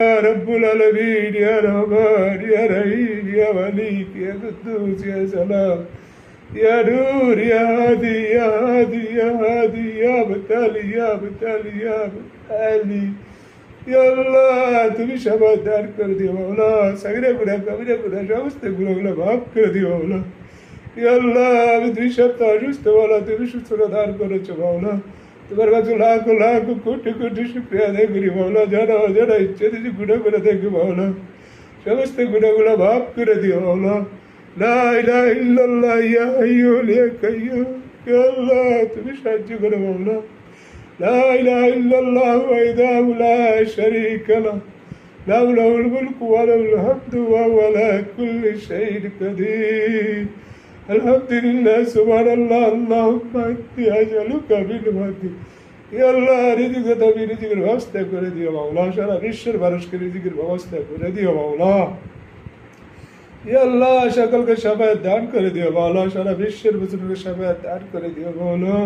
يا رب العالمين يا رحمن يا رحيم يا مليك يا قدوس يا سلام يا نور يا هادي يا هادي يا هادي يا متالي يا متالي يا متالي يا الله তুমি সমাধান করে দিও মাওলা সাগরে গুনাহ কবিরা গুনাহ সমস্ত গুনাহগুলো মাফ করে দিও মাওলা ইয়া আল্লাহ আমি 2 সপ্তাহ অসুস্থ মাওলা তুমি সুস্থতা দান করেছো মাওলা তোমার কাছে লাখ লাখ কোটি কোটি শুকরিয়া আদায় করি মাওলা যারা যারা ইচ্ছে দিয়েছে গুনাহ করে দেখি মাওলা সমস্ত গুনাহগুলো মাফ করে দিও মাওলা লা ইলাহা ইল্লাল্লাহ ইয়া হাইয়ুল ইয়া কাইয়্যুম ইয়া আল্লাহ তুমি সাহায্য করো মাওলা لا إله إلا الله وحده لا شريك له له الملك وله الحمد وهو على كل شيء قدير الحمد لله سبحان الله اللهم إني أسألك بالمهدي يا الله রিজিকের দাবি রিজিকের ব্যবস্থা করে দিও মাওলা সারা বিশ্বের মানুষকে রিজিকের ব্যবস্থা করে দিও মাওলা ইয়া আল্লাহ সকলকে শাফায়াত দান করে দিও মাওলা সারা বিশ্বের মুসলিমকে শাফায়াত দান করে দিও মাওলা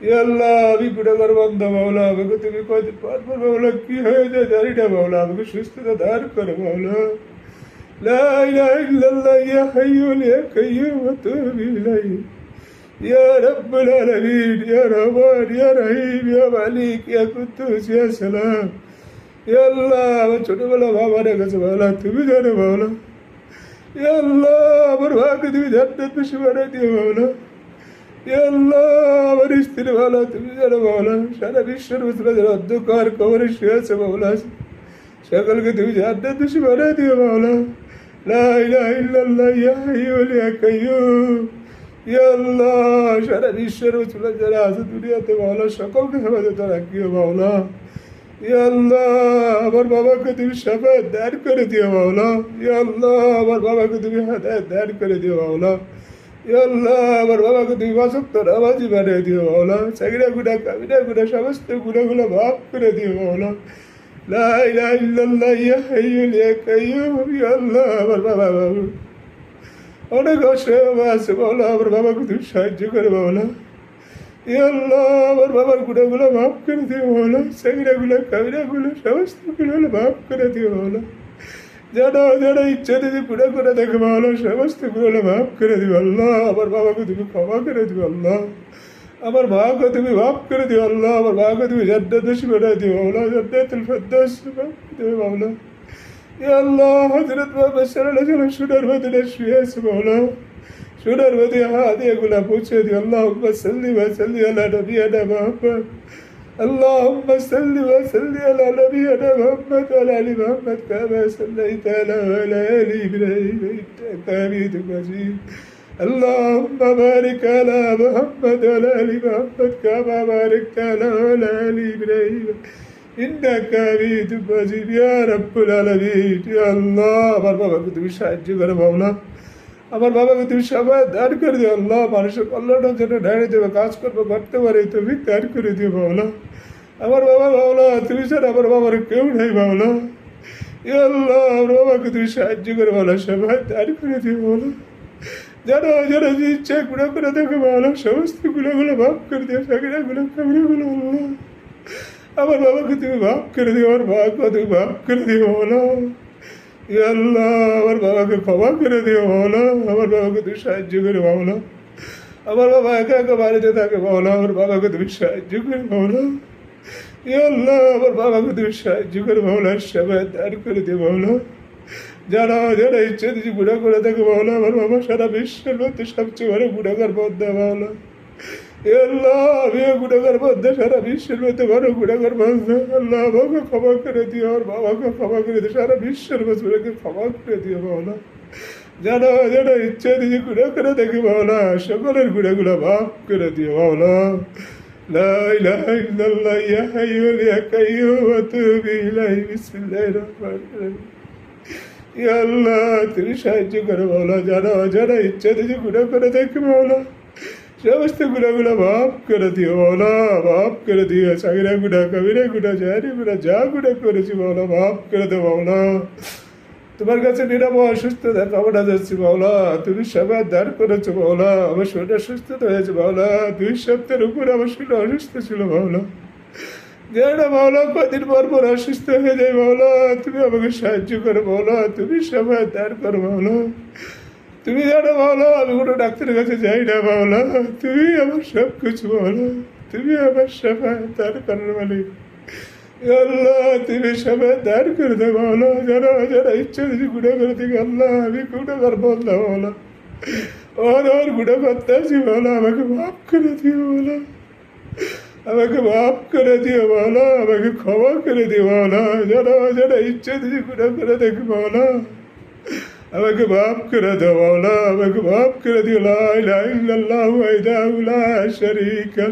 ইয়া আল্লাহ আমি গুনাহগার বান্দা মাওলা আমাকে তুমি কয়দিন পর পর মাওলা কি হয়ে যায় জানি না মাওলা আমাকে সুস্থতা দান করো মাওলা লা ইলাহা ইল্লাল্লাহ ইয়া হাইয়ুল ইয়া কাইয়্যুম আতুবু ইলাইহি ইয়া রাব্বুল আলামিন ইয়া রহমান ইয়া রহিম ইয়া মালিক ইয়া কুদ্দুস ইয়া সালাম ইয়া আল্লাহ আমার ছোটবেলা বাবার কাছে মাওলা তুমি জানো মাওলা ইয়া আল্লাহ আমার ভাগ্যে তুমি জান্নাত নসিব বানাই দিও মাওলা ইয়া আল্লাহ আমার স্ত্রী মাওলা তুমি জানো মাওলা সারা বিশ্বের মুসলিম যারা অন্ধকার কবরে শুয়ে আছে মাওলা সকলকে তুমি জান্নাত নসিব বানাই দিও মাওলা লা ইলাহা ইল্লাল্লাহ ইয়া হাইয়ুল ইয়া কাইয়্যুম ইয়া আল্লাহ সারা বিশ্বের মুসলিম যারা আছে দুনিয়াতে মাওলা সকলকে হেফাজত রাখিও মাওলা ইয়া আল্লাহ আমার বাবাকে তুমি শাফায়াত দান করে দিও মাওলা ইয়া আল্লাহ আমার বাবাকে তুমি হেদায়েত দান করে দিও মাওলা ইয়া আল্লাহ আমার বাবাকে তুমি বাসক্ত নামাজি বানিয়ে দিও মাওলা সাগিরা গুনাহ কাবিরা গুনাহ সমস্ত গুনাহগুলো মাফ করে দিও মাওলা লা ইলাহা ইল্লাল্লাহ ইয়া হাইয়ুল ইয়া কাইয়্যুম ইয়া আল্লাহ আমার বাবা অনেক অসহায় আছে মাওলা আমার বাবাকে তুমি সাহায্য করে মাওলা ইয়া আল্লাহ আমার বাবার গুনাহগুলো মাফ করে দিও মাওলা সাগিরা গুনাহ কাবিরা গুনাহ সমস্ত গুনাহগুলো মাফ করে দিও মাওলা যারা যারা ইচ্ছা দিদি গুনাহ করে দেখে মাওলা সমস্ত গুনাহগুলো মাফ করে দিও আল্লাহ আমার বাবাকে তুমি ক্ষমা করে দিও আল্লাহ আমার মাকে তুমি মাফ করে দিও আল্লাহ আমার মাকে তুমি জান্নাত নসিব বানাই দিও মাওলা জান্নাতুল ফিরদাউস দিও মাওলা ইয়া আল্লাহ হযরত মুহাম্মদ সাল্লাল্লাহু আলাইহি ওয়াসাল্লাম সোনার মদিনায় শুয়ে আছে মাওলা সোনার মদিনা হাদিয়াগুলো পৌঁছে দিও আল্লাহুম্মা সাল্লি ওয়া সাল্লি আলা নবিয়িনা মুহাম্মদ اللهم صل وسلم على نبينا محمد وعلى ال محمد كما صليت على ال ابراهيم انك حميد مجيد اللهم بارك على محمد وعلى ال محمد كما باركت على ال ابراهيم انك حميد مجيد يا رب العالمين يا الله আমার বাবাকে তুমি সাহায্য করো মাওলা আমার বাবাকে তুমি শাফায়াত দান করে দিও আল্লাহ মানুষের কল্যাণের জন্য ঢাড়ে দেবে কাজ করবো করতে পারে তুমি দান করে দিও মাওলা আমার বাবা মাওলা তুমি স্যার আমার বাবার কেউ নেই মাওলা ইয়া আল্লাহ আমার বাবাকে তুমি সাহায্য করে মাওলা শাফায়াত দান করে দিও মাওলা যারা যারা যে ইচ্ছা গুনাহ করে দেখো মাওলা সমস্ত গুনাহগুলো মাফ করে দিও সাগিরা গুনাহ কাবিরা গুনাহ আল্লাহ আমার বাবাকে তুমি মাফ করে দিও আমার মাকে তুমি মাফ করে দিও মাওলা ইয়া আল্লাহ আমার বাবাকে ক্ষমা করে দিও মাওলা আমার বাবাকে তুমি সাহায্য করে মাওলা আমার বাবা একা একা বাড়িতে থাকে মাওলা আমার বাবাকে তুমি সাহায্য করে মাওলা ইয়া আল্লাহ আমার বাবাকে তুমি সাহায্য করে মাওলা শাফায়াত দান করে দিও মাওলা যারা যারা ইচ্ছে দিয়েছে গুনাহ করে থাকে মাওলা আমার বাবা সারা বিশ্বের মধ্যে সবচেয়ে বড় গুনাহগার বান্দা মাওলা ইয়া আল্লাহ আমিও গুনাহগার বান্দা সারা বিশ্বের মধ্যে বড় গুনাহগার বান্দা আল্লাহ আমাকে ক্ষমা করে দিও আর বাবাকে ক্ষমা করে দিও সারা বিশ্বের মুসলিমকে ক্ষমা করে দিও মাওলা যারা যারা ইচ্ছে দিয়েছে গুনাহ করে থাকে মাওলা সকলের গুনাহগুলো মাফ করে দিও মাওলা لا إله إلا الله يا حي يا قيوم وأتوب إليه بسم الله الرحمن الرحيم يا الله তুমি সাহায্য করো মাওলা যারা যারা ইচ্ছা দিয়েছে গুনাহ করে থাকে মাওলা সমস্ত গুনাহগুলো মাফ করে দিও মাওলা মাফ করে দিও সাগিরা গুনাহ কাবিরা গুনাহ জারি গুনাহ যা গুনাহ করেছি মাওলা মাফ করে দাও মাওলা তোমার কাছে নিরাময় সুস্থতা কামনা যাচ্ছি মাওলা তুমি শাফায়াত দান করেছো মাওলা আমার শরীর সুস্থতা হয়েছে মাওলা 2 সপ্তাহের উপর আমার শরীর অসুস্থ ছিল মাওলা যেটা মাওলা কদিন পর পর অসুস্থ হয়ে যায় মাওলা, তুমি আমাকে সাহায্য করো মাওলা, তুমি সবাই দাঁড় করো মাওলা। তুমি জানো মাওলা আমি কোনো ডাক্তারের কাছে যাই না মাওলা, তুমি আমার সব কিছু মাওলা, তুমি আমার সবাই দাঁড় করার মালিক। আল্লাহ তুমি সবাই দাঁড় করে দে মাওলা, যারা যারা ইচ্ছা দিচ্ছি গুণা করে দিকে আল্লাহ আমি গুণাগার বললাম মাওলা, और गुड़ा करता सी माला আমাকে মাফ করে দিও মাওলা, আমাকে মাফ করে দিও মাওলা, আমাকে ক্ষমা করে দিও মাওলা, যারা যারা ইচ্ছা দিচ্ছি গুণা করে দেখি মাওলা, আমাকে মাফ করে দাও মাওলা, আমাকে মাফ করে দিও। লা ইলাহা ইল্লাল্লাহু ওয়াহদাহু লা শারীকা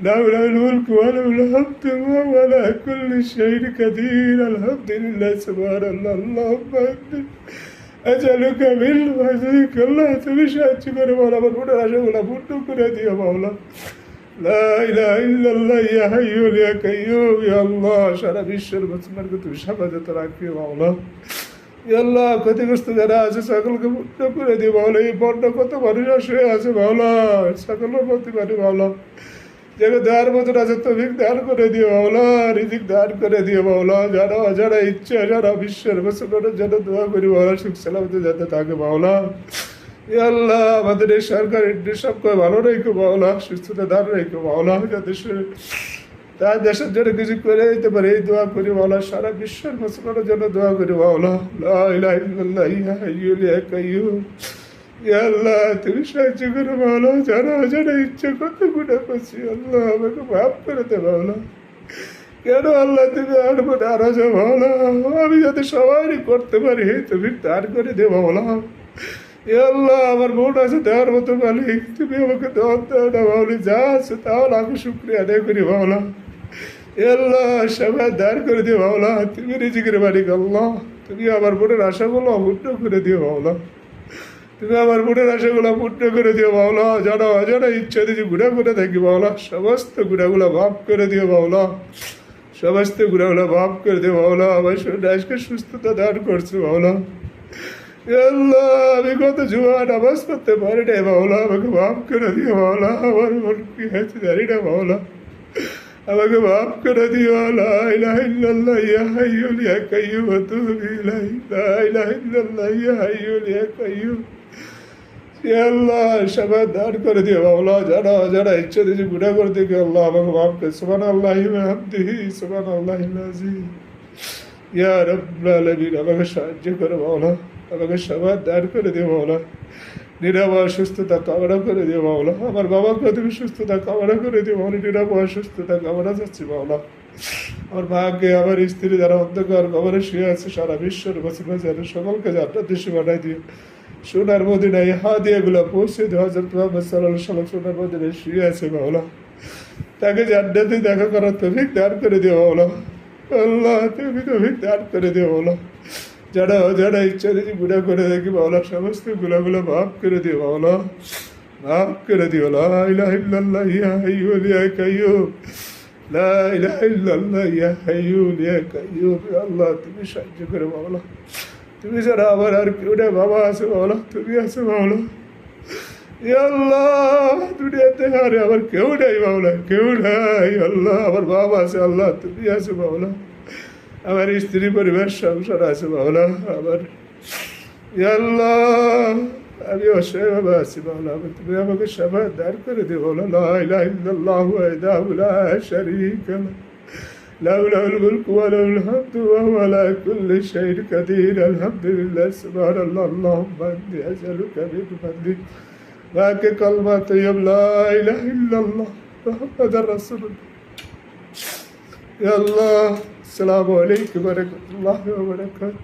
লাহু লাহুল মুলকু ওয়া লাহুল হামদু ওয়া হুয়া আলা কুল্লি শাইইন কাদির। আলহামদুলিল্লাহ সুবহানাল্লাহ আল্লাহুম্মা ইন্নী আজআলুকা বিল ওয়াজিক। আল্লাহ তুমি সাহায্য করে মাওলা, আমার মনের আশাগুলো পূর্ণ করে দিও মাওলা। লা ইলাহা ইল্লাল্লাহ ইয়া হাইয়্যুল ইয়া কাইয়্যুম। ইয়া আল্লাহ সারা বিশ্বের মুসলমানকে তুমি হেফাজত রাখিও মাওলা। ইয়া আল্লাহ ক্ষতিগ্রস্ত যারা আছে সকলকে পূর্ণ করে দিও মাওলা। এই বড্ড কত মানুষ শুয়ে আছে মাওলা, সকলের প্রতি পারি মাওলা, যারা দেওয়ার মতন আছে তৌফিক দান করে দিও মাওলা, রিজিক দান করে দিও মাওলা। যারা যারা ইচ্ছা যারা বিশ্বের মুসলমানের জন্য দোয়া করি মাওলা, সুখ সালামতে যাতে থাকে মাওলা। ইয়া আল্লাহ আমাদের এই সরকার সবকে ভালো রেখো মাওলা, সুস্থতা দান রেখো মাওলা, যাতে তার দেশের জন্য কিছু করে দিতে পারে এই দোয়া করি মাওলা। সারা বিশ্বের মুসলমানের জন্য দোয়া করি মাওলা। লা ইলাহা ইল্লাল্লাহ ইয়া হাইয়্যুল ইয়া কাইয়্যুম। ইয়া আল্লাহ তুমি সাহায্য করো মাওলা, যারা যারা ইচ্ছা কত গুণা করছি আল্লাহ আমাকে মাফ করে দে মাওলা। কেন আল্লাহ তুমি আর মনে আরাজ মাওলা, আমি যাতে সবাই করতে পারি তুমি তার করে দে মাওলা। ইয়া আল্লাহ আমার বোন আছে দেওয়ার মতো মালিক, তুমি আমাকে দেওয়ার দাও না মাওলি, যা আছে তাও লাখো শুক্রিয়া আদায় করি মাওলা। ইয়া আল্লাহ সবাই দাঁড় করে দিও মাওলা, তুমি রিজিকের মালিক আল্লাহ, তুমি আমার বোনের আশাগুলো পূর্ণ করে দিও মাওলা, তুমি আমার বোনের আশাগুলো পূর্ণ করে দিও মাওলা। যারা অজানা ইচ্ছা দিয়েছি গুণা করে থাকি মাওলা, সমস্ত গুণাগুলো মাফ করে দিও মাওলা, সমস্ত গুণাগুলো মাফ করে দিও মাওলা। আমার শরীরে আজকে সুস্থতা দান করছো মাওলা। ইয়া আল্লাহ আমি কত জুয়া নামাজ পড়তে পারি না মাওলা, আমাকে মাফ করে দিও মাওলা, আমার মন কি হয়েছে জানি না মাওলা, আমাকে মাফ করে দিও। লা ইলাহা ইল্লাল্লাহ ইয়া হাইয়্যুল ইয়া কাইয়্যুম আতুবু ইলাইহি। লা ইলাহা ইল্লাল্লাহ ইয়া হাইয়্যুল ইয়া কাইয়্যুম। ইয়া আল্লাহ সবাই দান করে দিও মাওলা, যারা যারা ইচ্ছা দিয়েছে গুনাহ করে দিকে আল্লাহ আমাকে মাফ করে। সুবহানাল্লাহি ওয়া বিহামদিহি সুবহানাল্লাহিল আযীম। ইয়া রাব্বাল আলামিন আমাকে সাহায্য করো মাওলা, আমাকে সবাই দান করে দিও মাওলা, নিরাময় সুস্থতা কামনা করে দিও মাওলা। আমার বাবাকে তুমি সুস্থতা কামনা করে দিও মাওলা, নিরাময় সুস্থতা কামনা যাচ্ছি মাওলা। আমার মাকে আমার স্ত্রী যারা অন্ধকার কবরে শুয়ে আছে সারা বিশ্বের মুসলমান যারা সকলকে জান্নাতে বানাই দিও। সোনার মদিনায় হাদিয়াগুলো পৌঁছে দিও। হযরত মুহাম্মদ সাল্লাল্লাহু আলাইহি ওয়াসাল্লাম সোনার মদিনায় শুয়ে আছে মাওলা, তাকে জান্নাতে দেখা করার তৌফিক দান করে দিও মাওলা। আল্লাহ তুমি তৌফিক দান করে দিও মাওলা। যারা যারা ইচ্ছা দিয়েছি গুনাহ করে দেখি মাওলা, সমস্ত গুনাহগুলো মাফ করে দিও মাওলা, মাফ করে দিও। লা ইলাহা ইল্লাল্লাহ ইয়া হাইয়্যুল ইয়া কাইয়্যুম। লা ইলাহা ইল্লাল্লাহ ইয়া হাইয়্যুল ইয়া কাইয়্যুম। আল্লাহ তুমি সাহায্য করো মাওলা, তুমি যারা আমার আর কেউ নেই, বাবা আছে মাওলা, তুমি আছে মাওলা। ইয়া আল্লাহ দুনিয়াতে আর আমার কেউ নেই মাওলা, কেউ নাই আল্লাহ, আমার বাবা আছে আল্লাহ, তুমি আছো মাওলা, আমার স্ত্রী পরিবার সংসার আছে মাওলা, আমার ইয়া আল্লাহ আমি অসহায় আছি মাওলা, তুমি আমাকে সবাই দান করে দিও মাওলা। লা ইলাহা ইল্লাল্লাহু ওয়াহদাহু লা শারীকা লাহু লাহুল মুলকু ওয়া লাহুল হামদু ওয়া হুয়া আলা কুল্লি শাইইন কাদির। আলহামদুলিল্লাহ সুবহানাল্লাহ আল্লাহুম্মা ইন্নী আজআলুকা বিল ফাদলিক ওয়া কালমা তাইয়্যিব লা ইলাহা ইল্লাল্লাহ মুহাম্মাদুর রাসূলুল্লাহ। ইয়া আল্লাহ আসসালামু আলাইকুম ওয়া রাহমাতুল্লাহি ওয়া বারাকাতুহু।